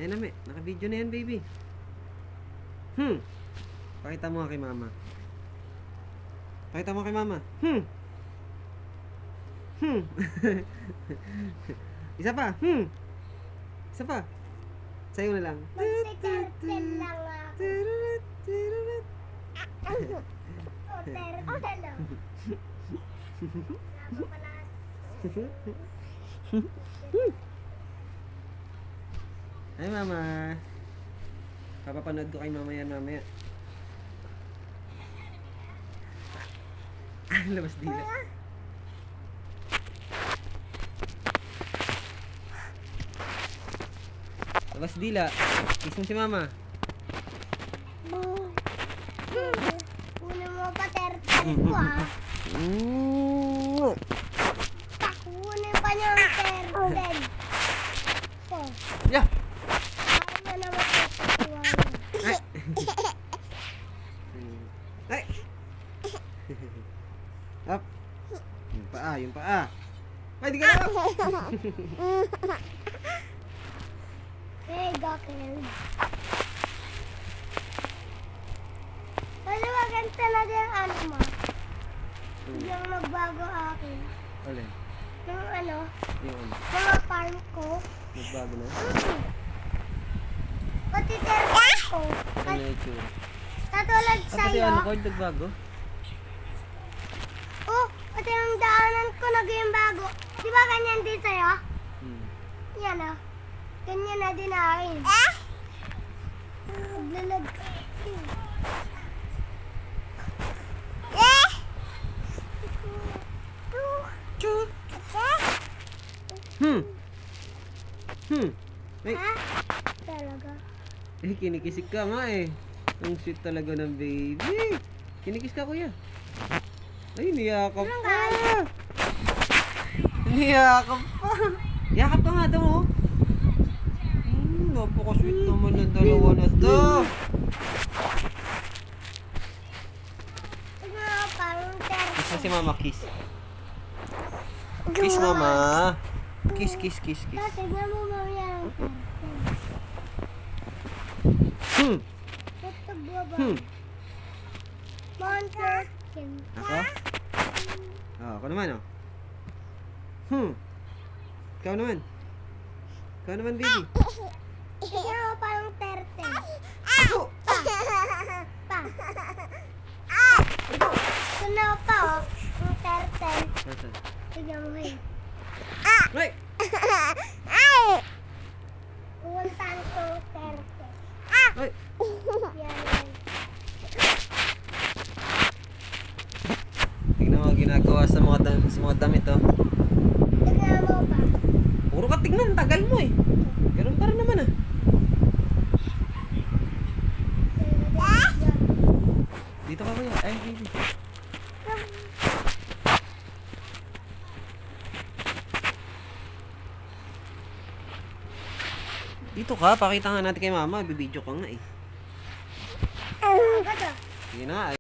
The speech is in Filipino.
Ayan na, me. Naka-video na yan, baby. Pakita mo nga kay mama. Pakita mo kay mama. Isa pa. Isa pa. Sa'yo na lang. Magte-turtle lang ako. Turtle lang. Ay, mama. Papapanood ko kay mama yan mamaya. Labas dila. Labas dila. Kiss mo si mama. Una mo pa turtle ko ah. Kunin pa niya ang turtle. Oh. Yeah. Ayaw na naman tutuwa niya. Ay. Up. Yung paa. Ay, di ka na. Hey, Gokil. Ano ba ganito na din ang ano mo? Biglang nagbago akin. Alin? Yung ano, Yung ano? mga farm ko. Nagbago na? Pati turtle ko. Ano yung itsura? Katulad Pati sa'yo. ano ko, nagbago? Oh, pati yung daanan ko naging bago. Di ba ganyan din sa'yo? Yan ah. Ganyan na din akin. Maglalag ka. Ay, Ha? Talaga? kinikisik ka nga eh. Ang sweet talaga ng baby. Kinikis ka, kuya. Ay, niyakap pa. Niyakap pa. Yakap ka nga daw, oh. Napaka-sweet naman ng dalawa na to. Tignan mo parang turtle. Kiss mo si mama, kiss. Kiss, mama. Kiss, kiss, kiss, kiss. Tignan mo mamaya ang turtle. Ito baba. Monster. Ako? Ako naman, oh. Ikaw naman. Ikaw naman, baby. Tignan mo parang turtle. Ako! Pa. Tignan mo pa oh. Ang turtle. Nasaan? Tignan mo eh. Ay! Pumuntaan ko ang turtle. Ay! Yan. Tignan mo ang ginagawa sa mga damit, oh. Tignan mo pa. Puro ka tignan, tagal mo eh. Ganun pa rin naman, ah. Dito ka, kuya. Ay, baby. Dito ka, pakita nga natin kay mama. Bibidyo ka nga eh. Agad ah. Sige na,